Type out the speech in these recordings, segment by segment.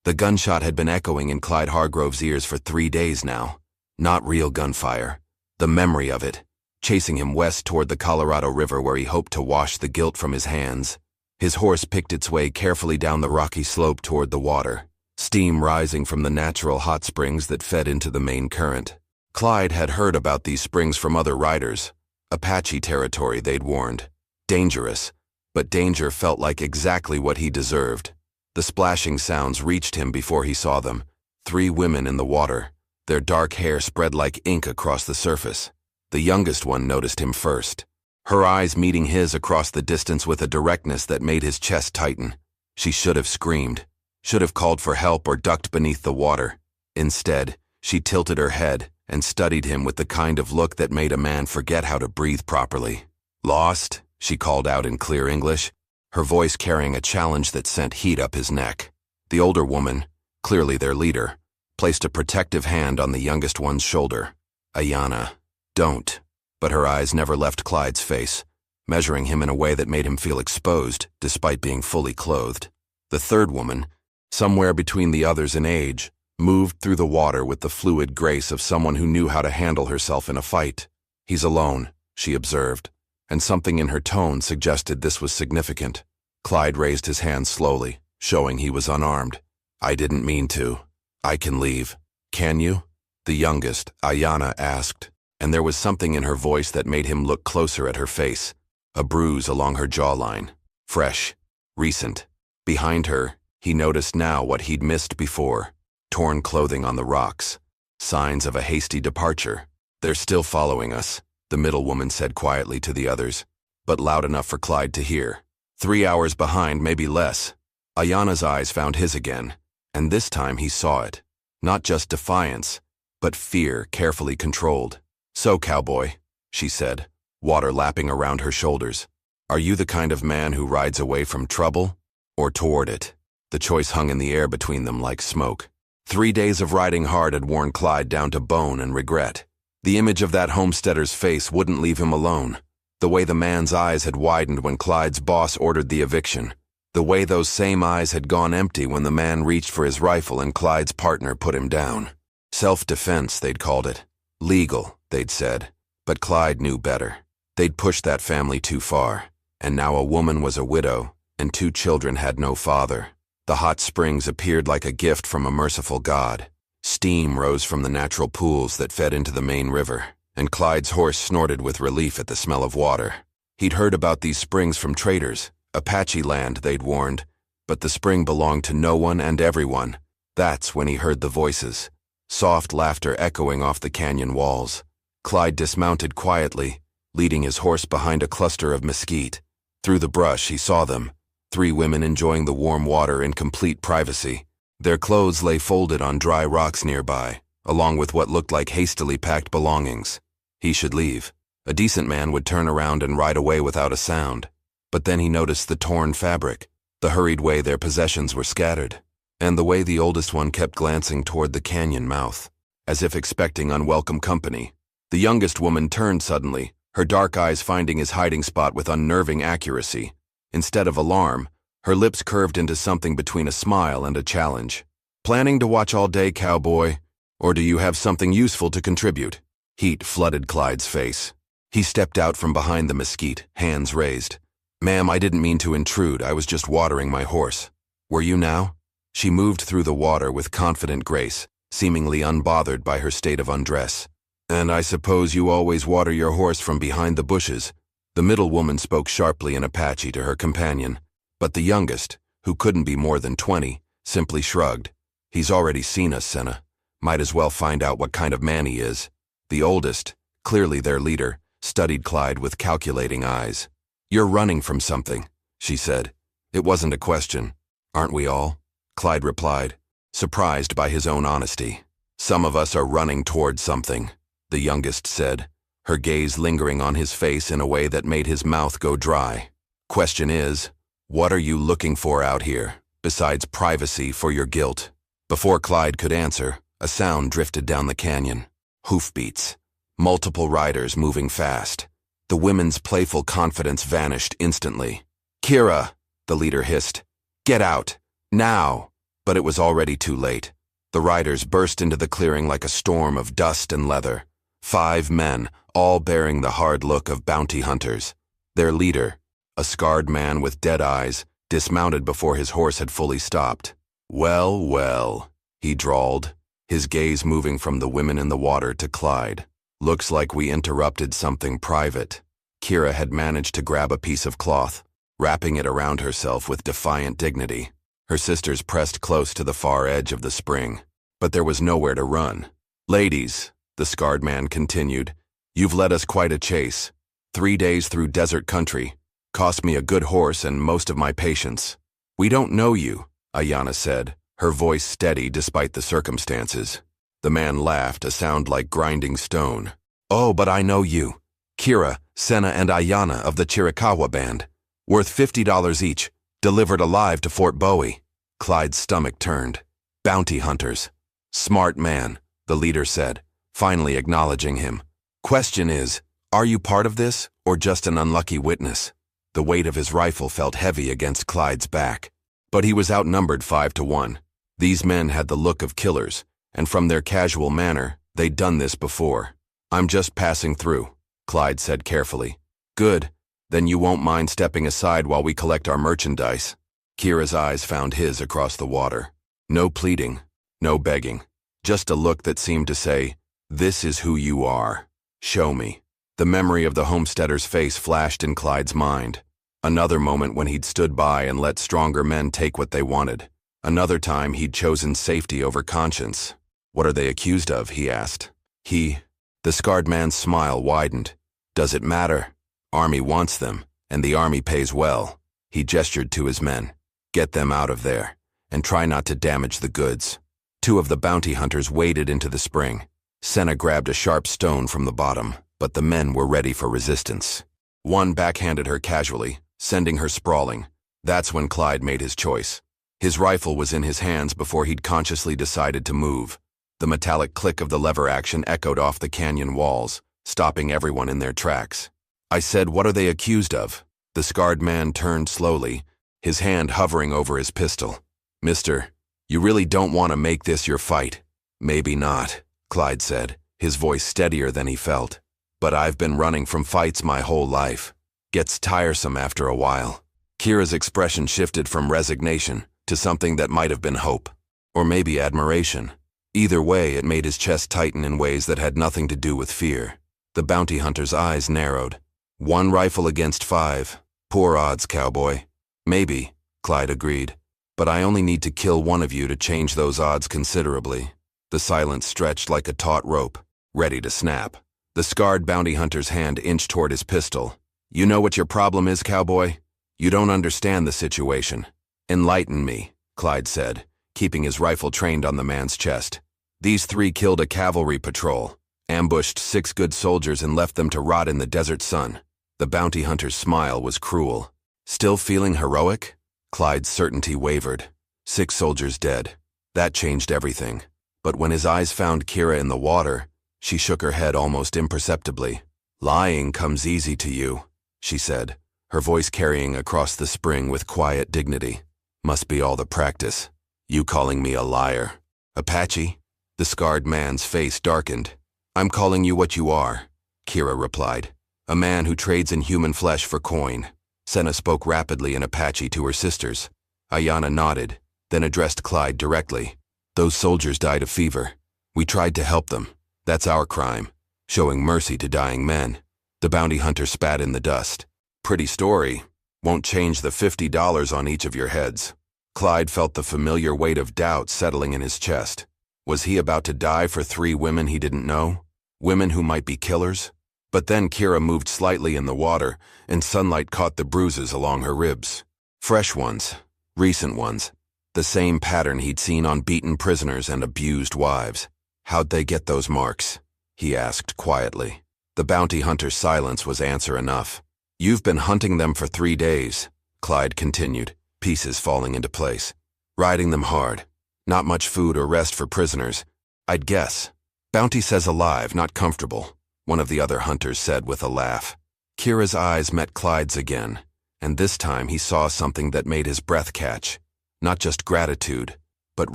The gunshot had been echoing in Clyde Hargrove's ears for 3 days now. Not real gunfire. The memory of it, chasing him west toward the Colorado River where he hoped to wash the guilt from his hands. His horse picked its way carefully down the rocky slope toward the water, steam rising from the natural hot springs that fed into the main current. Clyde had heard about these springs from other riders. Apache territory, they'd warned. Dangerous, but danger felt like exactly what he deserved. The splashing sounds reached him before he saw them. 3 women in the water, their dark hair spread like ink across the surface. The youngest one noticed him first, her eyes meeting his across the distance with a directness that made his chest tighten. She should have screamed, should have called for help or ducked beneath the water. Instead, she tilted her head and studied him with the kind of look that made a man forget how to breathe properly. "Lost?" she called out in clear English, her voice carrying a challenge that sent heat up his neck. The older woman, clearly their leader, placed a protective hand on the youngest one's shoulder. "Ayanna, don't." But her eyes never left Clyde's face, measuring him in a way that made him feel exposed, despite being fully clothed. The third woman, somewhere between the others in age, moved through the water with the fluid grace of someone who knew how to handle herself in a fight. "He's alone," she observed, and something in her tone suggested this was significant. Clyde raised his hand slowly, showing he was unarmed. "I didn't mean to. I can leave." "Can you?" the youngest, Ayanna, asked, and there was something in her voice that made him look closer at her face. A bruise along her jawline. Fresh. Recent. Behind her, he noticed now what he'd missed before. Torn clothing on the rocks. Signs of a hasty departure. "They're still following us," the middle woman said quietly to the others, but loud enough for Clyde to hear. 3 hours behind, maybe less. Ayanna's eyes found his again, and this time he saw it. Not just defiance, but fear carefully controlled. "So, Cowboy," she said, water lapping around her shoulders, "are you the kind of man who rides away from trouble, or toward it?" The choice hung in the air between them like smoke. 3 days of riding hard had worn Clyde down to bone and regret. The image of that homesteader's face wouldn't leave him alone. The way the man's eyes had widened when Clyde's boss ordered the eviction. The way those same eyes had gone empty when the man reached for his rifle and Clyde's partner put him down. Self-defense, they'd called it. Legal, they'd said. But Clyde knew better. They'd pushed that family too far, and now a woman was a widow, and 2 children had no father. The hot springs appeared like a gift from a merciful God. Steam rose from the natural pools that fed into the main river, and Clyde's horse snorted with relief at the smell of water. He'd heard about these springs from traders, Apache land, they'd warned, but the spring belonged to no one and everyone. That's when he heard the voices, soft laughter echoing off the canyon walls. Clyde dismounted quietly, leading his horse behind a cluster of mesquite. Through the brush he saw them, 3 women enjoying the warm water in complete privacy. Their clothes lay folded on dry rocks nearby, along with what looked like hastily packed belongings. He should leave. A decent man would turn around and ride away without a sound. But then he noticed the torn fabric, the hurried way their possessions were scattered, and the way the oldest one kept glancing toward the canyon mouth, as if expecting unwelcome company. The youngest woman turned suddenly, her dark eyes finding his hiding spot with unnerving accuracy. Instead of alarm, her lips curved into something between a smile and a challenge. "Planning to watch all day, Cowboy? Or do you have something useful to contribute?" Heat flooded Clyde's face. He stepped out from behind the mesquite, hands raised. "Ma'am, I didn't mean to intrude. I was just watering my horse." "Were you now?" She moved through the water with confident grace, seemingly unbothered by her state of undress. "And I suppose you always water your horse from behind the bushes?" The middle woman spoke sharply in Apache to her companion, but the youngest, who couldn't be more than 20, simply shrugged. "He's already seen us, Senna. Might as well find out what kind of man he is." The oldest, clearly their leader, studied Clyde with calculating eyes. "You're running from something," she said. It wasn't a question. "Aren't we all?" Clyde replied, surprised by his own honesty. "Some of us are running toward something," the youngest said, her gaze lingering on his face in a way that made his mouth go dry. "Question is, what are you looking for out here, besides privacy for your guilt?" Before Clyde could answer, a sound drifted down the canyon. Hoofbeats. Multiple riders moving fast. The women's playful confidence vanished instantly. "Kira," the leader hissed. "Get out. Now." But it was already too late. The riders burst into the clearing like a storm of dust and leather. 5 men, all bearing the hard look of bounty hunters. Their leader, a scarred man with dead eyes, dismounted before his horse had fully stopped. "Well, well," he drawled, his gaze moving from the women in the water to Clyde. "Looks like we interrupted something private." Kira had managed to grab a piece of cloth, wrapping it around herself with defiant dignity. Her sisters pressed close to the far edge of the spring, but there was nowhere to run. "Ladies," the scarred man continued, "you've led us quite a chase. 3 days through desert country, cost me a good horse and most of my patience." "We don't know you," Ayanna said, her voice steady despite the circumstances. The man laughed, a sound like grinding stone. "Oh, but I know you. Kira, Senna, and Ayanna of the Chiricahua band. Worth $50 each, delivered alive to Fort Bowie." Clyde's stomach turned. "Bounty hunters." "Smart man," the leader said, finally acknowledging him. "Question is, are you part of this, or just an unlucky witness?" The weight of his rifle felt heavy against Clyde's back. But he was outnumbered 5 to 1. These men had the look of killers, and from their casual manner, they'd done this before. "I'm just passing through," Clyde said carefully. "Good. Then you won't mind stepping aside while we collect our merchandise." Kira's eyes found his across the water. No pleading, no begging. Just a look that seemed to say, "This is who you are. Show me." The memory of the homesteader's face flashed in Clyde's mind. Another moment when he'd stood by and let stronger men take what they wanted. Another time he'd chosen safety over conscience. "What are they accused of?" he asked. The scarred man's smile widened. "Does it matter? Army wants them, and the army pays well." He gestured to his men. "Get them out of there, and try not to damage the goods." 2 of the bounty hunters waded into the spring. Senna grabbed a sharp stone from the bottom, but the men were ready for resistance. One backhanded her casually, sending her sprawling. That's when Clyde made his choice. His rifle was in his hands before he'd consciously decided to move. The metallic click of the lever action echoed off the canyon walls, stopping everyone in their tracks. "I said, what are they accused of?" The scarred man turned slowly, his hand hovering over his pistol. "Mister, you really don't want to make this your fight." "Maybe not," Clyde said, his voice steadier than he felt. "But I've been running from fights my whole life. Gets tiresome after a while." Kira's expression shifted from resignation to something that might have been hope, or maybe admiration. Either way, it made his chest tighten in ways that had nothing to do with fear. The bounty hunter's eyes narrowed. 1 rifle against 5. Poor odds, cowboy. "Maybe," Clyde agreed. "But I only need to kill one of you to change those odds considerably." The silence stretched like a taut rope, ready to snap. The scarred bounty hunter's hand inched toward his pistol. "You know what your problem is, cowboy? You don't understand the situation." "Enlighten me," Clyde said, keeping his rifle trained on the man's chest. "These 3 killed a cavalry patrol, ambushed 6 good soldiers and left them to rot in the desert sun." The bounty hunter's smile was cruel. "Still feeling heroic?" Clyde's certainty wavered. 6 soldiers dead. That changed everything. But when his eyes found Kira in the water, she shook her head almost imperceptibly. "Lying comes easy to you," she said, her voice carrying across the spring with quiet dignity. "Must be all the practice. You calling me a liar." "Apache?" The scarred man's face darkened. "I'm calling you what you are," Kira replied. "A man who trades in human flesh for coin." Senna spoke rapidly in Apache to her sisters. Ayanna nodded, then addressed Clyde directly. "Those soldiers died of fever. We tried to help them. That's our crime, showing mercy to dying men." The bounty hunter spat in the dust. "Pretty story. Won't change the $50 on each of your heads." Clyde felt the familiar weight of doubt settling in his chest. Was he about to die for 3 women he didn't know? Women who might be killers? But then Kira moved slightly in the water, and sunlight caught the bruises along her ribs. Fresh ones, recent ones, the same pattern he'd seen on beaten prisoners and abused wives. "How'd they get those marks?" he asked quietly. The bounty hunter's silence was answer enough. "You've been hunting them for 3 days," Clyde continued, pieces falling into place. "Riding them hard. Not much food or rest for prisoners. I'd guess. Bounty says alive, not comfortable," one of the other hunters said with a laugh. Kira's eyes met Clyde's again, and this time he saw something that made his breath catch. Not just gratitude, but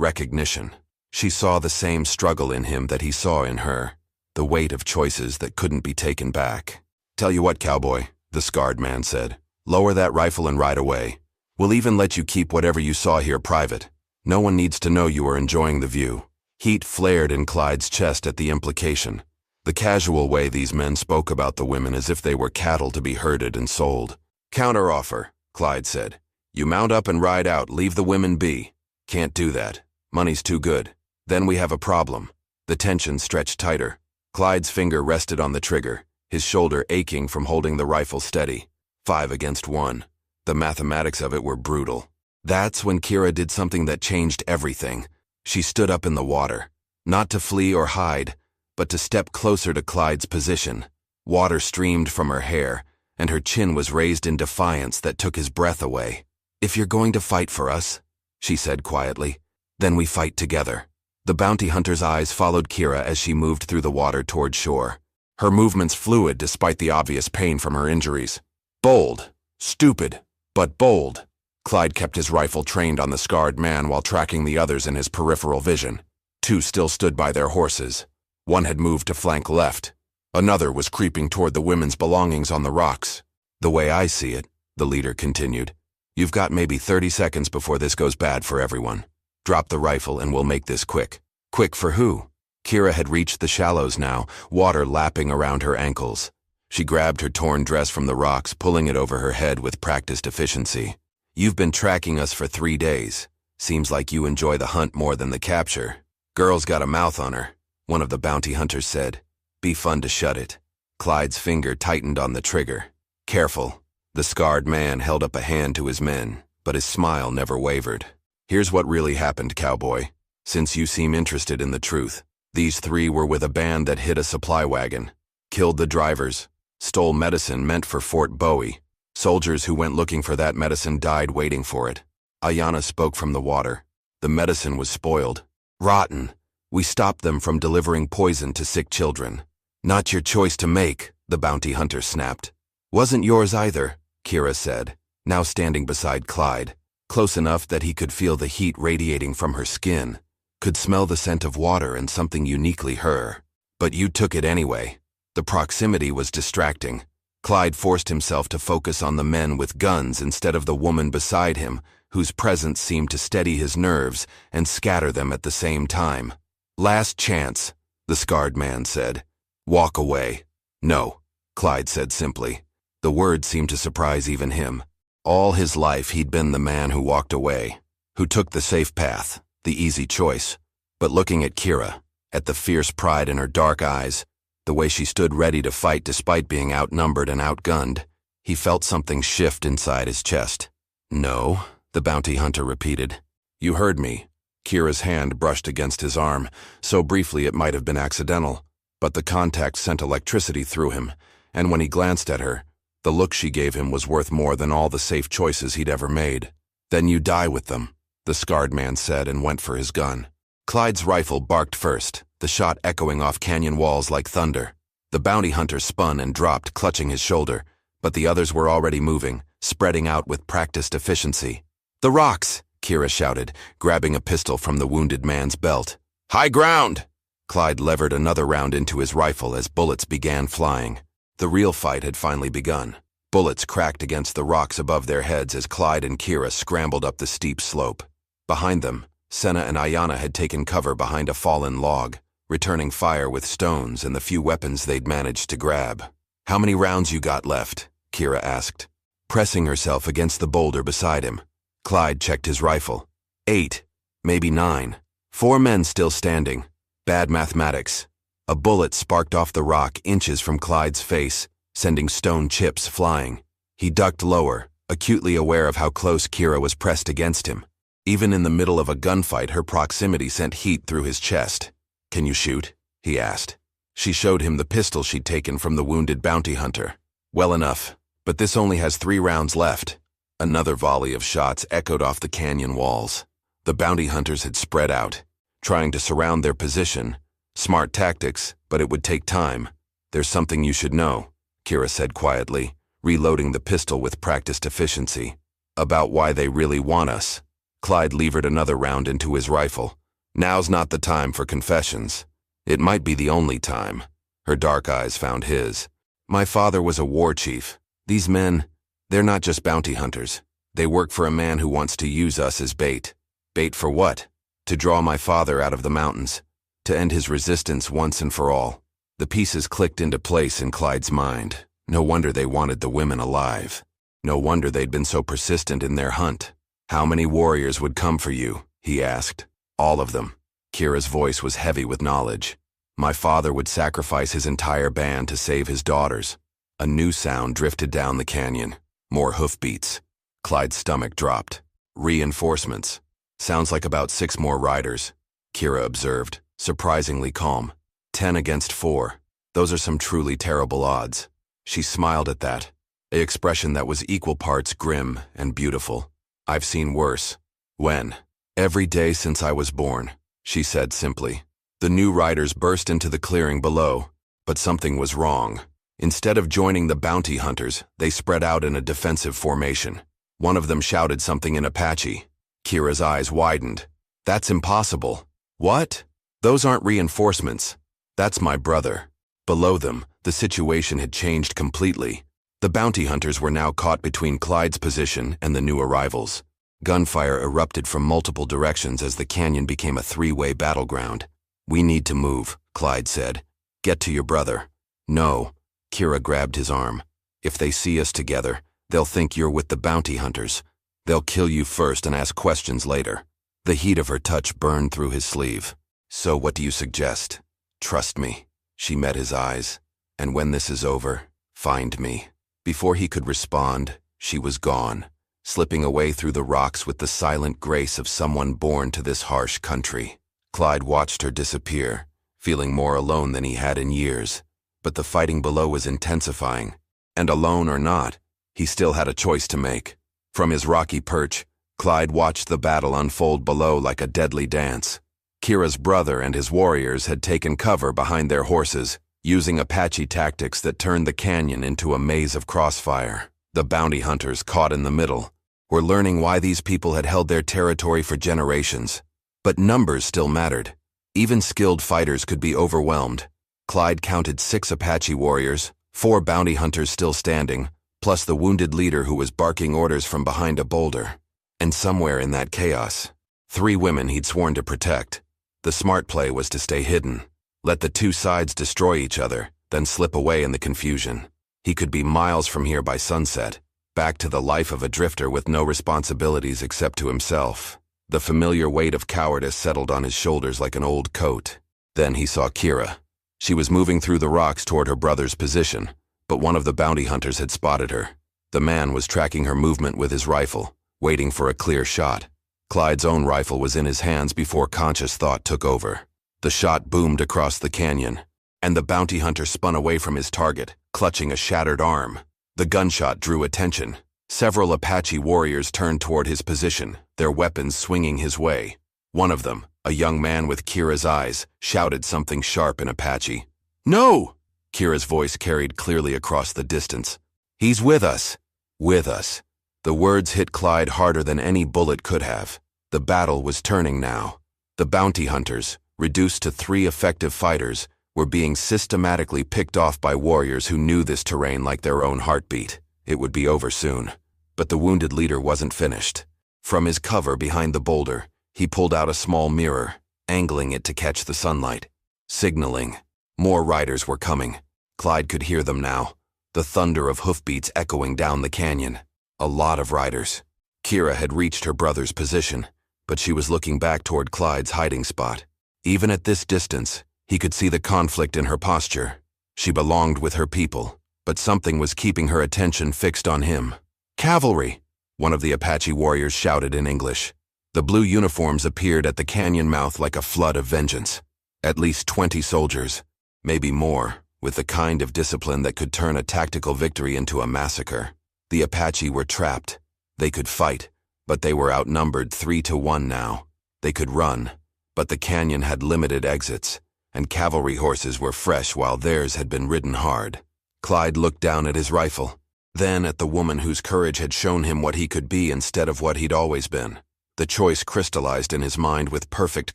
recognition. She saw the same struggle in him that he saw in her, the weight of choices that couldn't be taken back. "Tell you what, Cowboy," the scarred man said. "Lower that rifle and ride away. We'll even let you keep whatever you saw here private. No one needs to know you are enjoying the view." Heat flared in Clyde's chest at the implication. The casual way these men spoke about the women as if they were cattle to be herded and sold. "Counteroffer," Clyde said. "You mount up and ride out, leave the women be." "Can't do that. Money's too good. Then we have a problem." The tension stretched tighter. Clyde's finger rested on the trigger, his shoulder aching from holding the rifle steady. 5 against 1. The mathematics of it were brutal. That's when Kira did something that changed everything. She stood up in the water, not to flee or hide, but to step closer to Clyde's position. Water streamed from her hair, and her chin was raised in defiance that took his breath away. "If you're going to fight for us," she said quietly, "then we fight together." The bounty hunter's eyes followed Kira as she moved through the water toward shore. Her movements fluid despite the obvious pain from her injuries. Bold. Stupid, but bold. Clyde kept his rifle trained on the scarred man while tracking the others in his peripheral vision. 2 still stood by their horses. 1 had moved to flank left. Another was creeping toward the women's belongings on the rocks. "The way I see it," the leader continued, "you've got maybe 30 seconds before this goes bad for everyone. Drop the rifle and we'll make this quick." Quick for who? Kira had reached the shallows now, water lapping around her ankles. She grabbed her torn dress from the rocks, pulling it over her head with practiced efficiency. "You've been tracking us for 3 days. Seems like you enjoy the hunt more than the capture." "Girl's got a mouth on her," one of the bounty hunters said. "Be fun to shut it." Clyde's finger tightened on the trigger. "Careful." The scarred man held up a hand to his men, but his smile never wavered. "Here's what really happened, Cowboy. Since you seem interested in the truth, these 3 were with a band that hit a supply wagon, killed the drivers, stole medicine meant for Fort Bowie. Soldiers who went looking for that medicine died waiting for it." Ayanna spoke from the water. "The medicine was spoiled. Rotten. We stopped them from delivering poison to sick children." "Not your choice to make," the bounty hunter snapped. "Wasn't yours either," Kira said, now standing beside Clyde, close enough that he could feel the heat radiating from her skin, could smell the scent of water and something uniquely her. "But you took it anyway." The proximity was distracting. Clyde forced himself to focus on the men with guns instead of the woman beside him, whose presence seemed to steady his nerves and scatter them at the same time. "Last chance," the scarred man said. "Walk away." "No," Clyde said simply. The word seemed to surprise even him. All his life he'd been the man who walked away, who took the safe path, the easy choice. But looking at Kira, at the fierce pride in her dark eyes, the way she stood ready to fight despite being outnumbered and outgunned, he felt something shift inside his chest. "No," the bounty hunter repeated. "You heard me." Kira's hand brushed against his arm, so briefly it might have been accidental, but the contact sent electricity through him, and when he glanced at her, the look she gave him was worth more than all the safe choices he'd ever made. "Then you die with them," the scarred man said and went for his gun. Clyde's rifle barked first, the shot echoing off canyon walls like thunder. The bounty hunter spun and dropped, clutching his shoulder, but the others were already moving, spreading out with practiced efficiency. "The rocks!" Kira shouted, grabbing a pistol from the wounded man's belt. "High ground!" Clyde levered another round into his rifle as bullets began flying. The real fight had finally begun. Bullets cracked against the rocks above their heads as Clyde and Kira scrambled up the steep slope. Behind them, Senna and Ayanna had taken cover behind a fallen log, returning fire with stones and the few weapons they'd managed to grab. "How many rounds you got left?" Kira asked, pressing herself against the boulder beside him. Clyde checked his rifle. 8, maybe 9. 4 men still standing. Bad mathematics. A bullet sparked off the rock inches from Clyde's face, sending stone chips flying. He ducked lower, acutely aware of how close Kira was pressed against him. Even in the middle of a gunfight, her proximity sent heat through his chest. "Can you shoot?" he asked. She showed him the pistol she'd taken from the wounded bounty hunter. "Well enough, but this only has 3 rounds left." Another volley of shots echoed off the canyon walls. The bounty hunters had spread out, trying to surround their position. Smart tactics, but it would take time. "There's something you should know," Kira said quietly, reloading the pistol with practiced efficiency. "About why they really want us." Clyde levered another round into his rifle. Now's not the time for confessions. It might be the only time. Her dark eyes found his. My father was a war chief. These men, they're not just bounty hunters. They work for a man who wants to use us as bait. Bait for what? To draw my father out of the mountains. To end his resistance once and for all. The pieces clicked into place in Clyde's mind. No wonder they wanted the women alive. No wonder they'd been so persistent in their hunt. How many warriors would come for you? He asked. All of them. Kira's voice was heavy with knowledge. My father would sacrifice his entire band to save his daughters. A new sound drifted down the canyon. More hoofbeats. Clyde's stomach dropped. Reinforcements. Sounds like about 6 more riders. Kira observed, surprisingly calm. 10 against 4. Those are some truly terrible odds. She smiled at that, an expression that was equal parts grim and beautiful. I've seen worse. When? Every day since I was born, she said simply. The new riders burst into the clearing below, but something was wrong. Instead of joining the bounty hunters, they spread out in a defensive formation. One of them shouted something in Apache. Kira's eyes widened. That's impossible. What? Those aren't reinforcements. That's my brother. Below them, the situation had changed completely. The bounty hunters were now caught between Clyde's position and the new arrivals. Gunfire erupted from multiple directions as the canyon became a 3-way battleground. We need to move, Clyde said. Get to your brother. No. Kira grabbed his arm. If they see us together, they'll think you're with the bounty hunters. They'll kill you first and ask questions later. The heat of her touch burned through his sleeve. So what do you suggest? Trust me. She met his eyes. And when this is over, find me. Before he could respond, she was gone, slipping away through the rocks with the silent grace of someone born to this harsh country. Clyde watched her disappear, feeling more alone than he had in years. But the fighting below was intensifying. And alone or not, he still had a choice to make. From his rocky perch, Clyde watched the battle unfold below like a deadly dance. Kira's brother and his warriors had taken cover behind their horses, using Apache tactics that turned the canyon into a maze of crossfire. The bounty hunters, caught in the middle, were learning why these people had held their territory for generations. But numbers still mattered. Even skilled fighters could be overwhelmed. Clyde counted 6 Apache warriors, 4 bounty hunters still standing, plus the wounded leader who was barking orders from behind a boulder. And somewhere in that chaos, 3 women he'd sworn to protect. The smart play was to stay hidden. Let the 2 sides destroy each other, then slip away in the confusion. He could be miles from here by sunset, back to the life of a drifter with no responsibilities except to himself. The familiar weight of cowardice settled on his shoulders like an old coat. Then he saw Kira. She was moving through the rocks toward her brother's position, but one of the bounty hunters had spotted her. The man was tracking her movement with his rifle, waiting for a clear shot. Clyde's own rifle was in his hands before conscious thought took over. The shot boomed across the canyon, and the bounty hunter spun away from his target, clutching a shattered arm. The gunshot drew attention. Several Apache warriors turned toward his position, their weapons swinging his way. One of them, a young man with Kira's eyes, shouted something sharp in Apache. "No!" Kira's voice carried clearly across the distance. "He's with us. With us." The words hit Clyde harder than any bullet could have. The battle was turning now. The bounty hunters, reduced to 3 effective fighters, were being systematically picked off by warriors who knew this terrain like their own heartbeat. It would be over soon. But the wounded leader wasn't finished. From his cover behind the boulder, he pulled out a small mirror, angling it to catch the sunlight. Signaling. More riders were coming. Clyde could hear them now, the thunder of hoofbeats echoing down the canyon. A lot of riders. Kira had reached her brother's position, but she was looking back toward Clyde's hiding spot. Even at this distance, he could see the conflict in her posture. She belonged with her people, but something was keeping her attention fixed on him. "Cavalry!" one of the Apache warriors shouted in English. The blue uniforms appeared at the canyon mouth like a flood of vengeance. At least 20 soldiers, maybe more, with the kind of discipline that could turn a tactical victory into a massacre. The Apache were trapped. They could fight, but they were outnumbered 3-1 now. They could run, but the canyon had limited exits, and cavalry horses were fresh while theirs had been ridden hard. Clyde looked down at his rifle, then at the woman whose courage had shown him what he could be instead of what he'd always been. The choice crystallized in his mind with perfect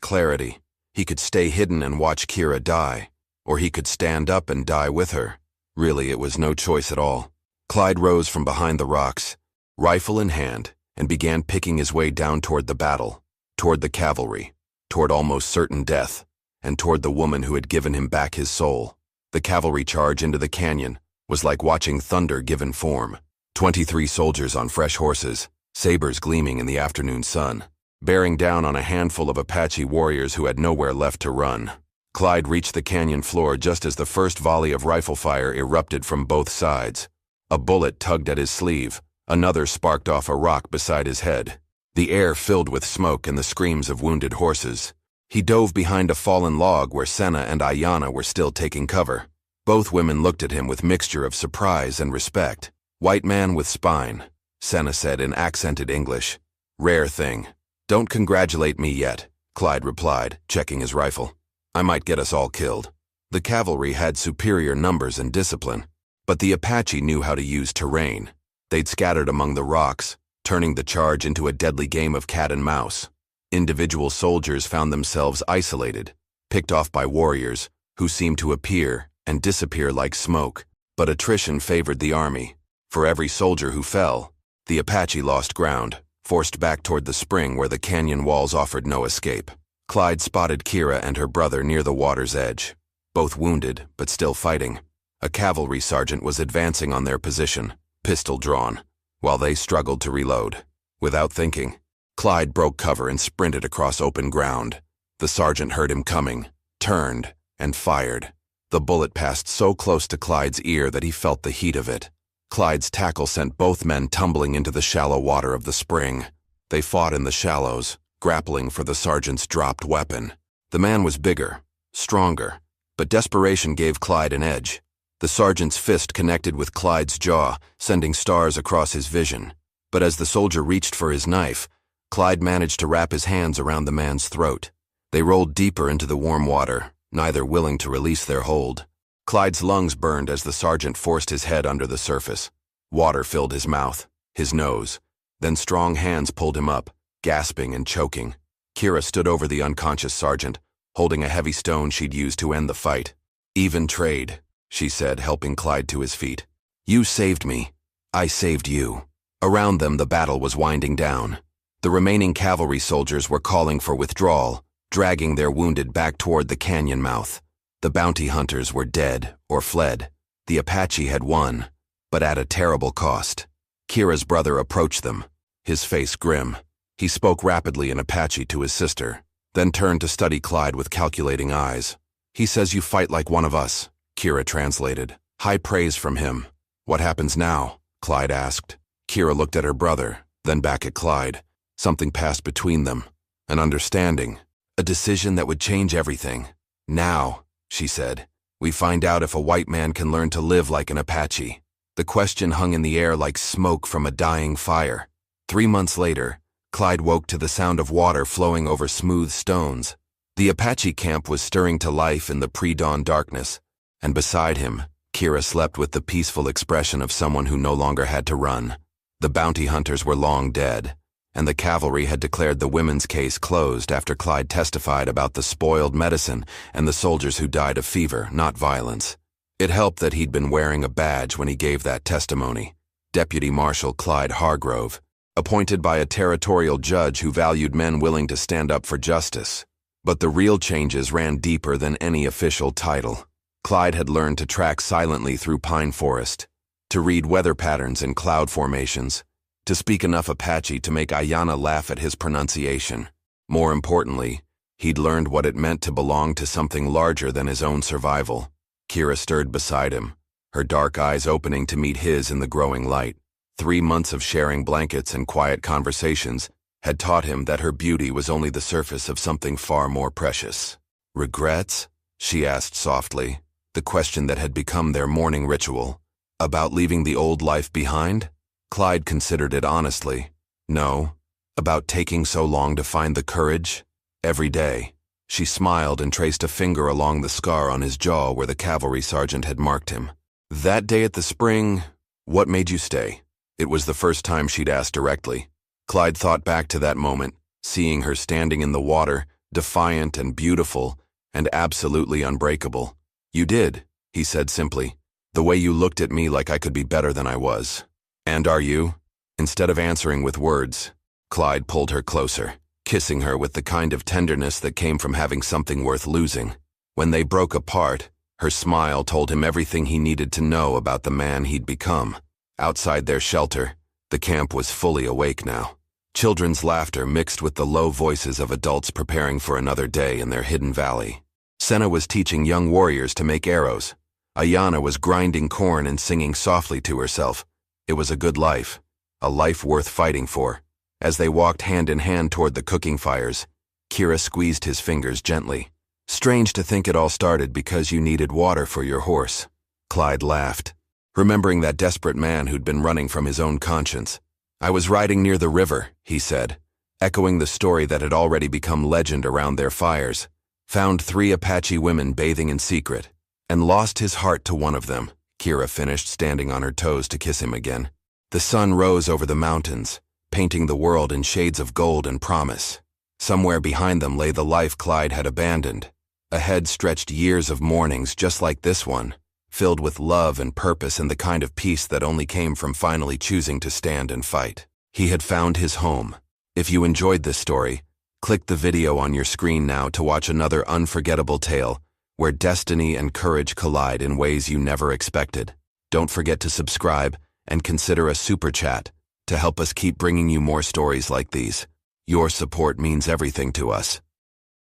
clarity. He could stay hidden and watch Kira die, or he could stand up and die with her. Really, it was no choice at all. Clyde rose from behind the rocks, rifle in hand, and began picking his way down toward the battle, toward the cavalry, toward almost certain death, and toward the woman who had given him back his soul. The cavalry charge into the canyon was like watching thunder given form. 23 soldiers on fresh horses, sabers gleaming in the afternoon sun, bearing down on a handful of Apache warriors who had nowhere left to run. Clyde reached the canyon floor just as the first volley of rifle fire erupted from both sides. A bullet tugged at his sleeve, another sparked off a rock beside his head. The air filled with smoke and the screams of wounded horses. He dove behind a fallen log where Senna and Ayana were still taking cover. Both women looked at him with mixture of surprise and respect. "White man with spine," Senna said in accented English. "Rare thing." "Don't congratulate me yet," Clyde replied, checking his rifle. "I might get us all killed." The cavalry had superior numbers and discipline, but the Apache knew how to use terrain. They'd scattered among the rocks, turning the charge into a deadly game of cat and mouse. Individual soldiers found themselves isolated, picked off by warriors who seemed to appear and disappear like smoke, but attrition favored the army. For every soldier who fell, the Apache lost ground, forced back toward the spring where the canyon walls offered no escape. Clyde spotted Kira and her brother near the water's edge, both wounded but still fighting. A cavalry sergeant was advancing on their position, pistol drawn, while they struggled to reload. Without thinking, Clyde broke cover and sprinted across open ground. The sergeant heard him coming, turned, and fired. The bullet passed so close to Clyde's ear that he felt the heat of it. Clyde's tackle sent both men tumbling into the shallow water of the spring. They fought in the shallows, grappling for the sergeant's dropped weapon. The man was bigger, stronger, but desperation gave Clyde an edge. The sergeant's fist connected with Clyde's jaw, sending stars across his vision. But as the soldier reached for his knife, Clyde managed to wrap his hands around the man's throat. They rolled deeper into the warm water, neither willing to release their hold. Clyde's lungs burned as the sergeant forced his head under the surface. Water filled his mouth, his nose. Then strong hands pulled him up, gasping and choking. Kira stood over the unconscious sergeant, holding a heavy stone she'd used to end the fight. "Even trade," she said, helping Clyde to his feet. "You saved me. I saved you." Around them, the battle was winding down. The remaining cavalry soldiers were calling for withdrawal, dragging their wounded back toward the canyon mouth. The bounty hunters were dead or fled. The Apache had won, but at a terrible cost. Kira's brother approached them, his face grim. He spoke rapidly in Apache to his sister, then turned to study Clyde with calculating eyes. "He says you fight like one of us," Kira translated. "High praise from him." "What happens now?" Clyde asked. Kira looked at her brother, then back at Clyde. Something passed between them, an understanding, a decision that would change everything. "Now," she said, "we find out if a white man can learn to live like an Apache." The question hung in the air like smoke from a dying fire. 3 months later, Clyde woke to the sound of water flowing over smooth stones. The Apache camp was stirring to life in the pre-dawn darkness, and beside him, Kira slept with the peaceful expression of someone who no longer had to run. The bounty hunters were long dead, and the cavalry had declared the women's case closed after Clyde testified about the spoiled medicine and the soldiers who died of fever, not violence. It helped that he'd been wearing a badge when he gave that testimony. Deputy Marshal Clyde Hargrove, appointed by a territorial judge who valued men willing to stand up for justice. But the real changes ran deeper than any official title. Clyde had learned to track silently through pine forest, to read weather patterns and cloud formations, to speak enough Apache to make Ayana laugh at his pronunciation. More importantly, he'd learned what it meant to belong to something larger than his own survival. Kira stirred beside him, her dark eyes opening to meet his in the growing light. 3 months of sharing blankets and quiet conversations had taught him that her beauty was only the surface of something far more precious. "Regrets?" she asked softly, the question that had become their morning ritual. "About leaving the old life behind?" Clyde considered it honestly. "No." "About taking so long to find the courage?" "Every day." She smiled and traced a finger along the scar on his jaw where the cavalry sergeant had marked him. "That day at the spring, what made you stay?" It was the first time she'd asked directly. Clyde thought back to that moment, seeing her standing in the water, defiant and beautiful, and absolutely unbreakable. "You did," he said simply, "the way you looked at me like I could be better than I was." "And are you?" Instead of answering with words, Clyde pulled her closer, kissing her with the kind of tenderness that came from having something worth losing. When they broke apart, her smile told him everything he needed to know about the man he'd become. Outside their shelter, the camp was fully awake now. Children's laughter mixed with the low voices of adults preparing for another day in their hidden valley. Senna was teaching young warriors to make arrows. Ayana was grinding corn and singing softly to herself. It was a good life, a life worth fighting for. As they walked hand in hand toward the cooking fires, Kira squeezed his fingers gently. "Strange to think it all started because you needed water for your horse." Clyde laughed, remembering that desperate man who'd been running from his own conscience. "I was riding near the river," he said, echoing the story that had already become legend around their fires. "Found 3 Apache women bathing in secret, and lost his heart to one of them." Kira finished, standing on her toes to kiss him again. The sun rose over the mountains, painting the world in shades of gold and promise. Somewhere behind them lay the life Clyde had abandoned. Ahead stretched years of mornings just like this one, filled with love and purpose and the kind of peace that only came from finally choosing to stand and fight. He had found his home. If you enjoyed this story, click the video on your screen now to watch another unforgettable tale where destiny and courage collide in ways you never expected. Don't forget to subscribe and consider a super chat to help us keep bringing you more stories like these. Your support means everything to us.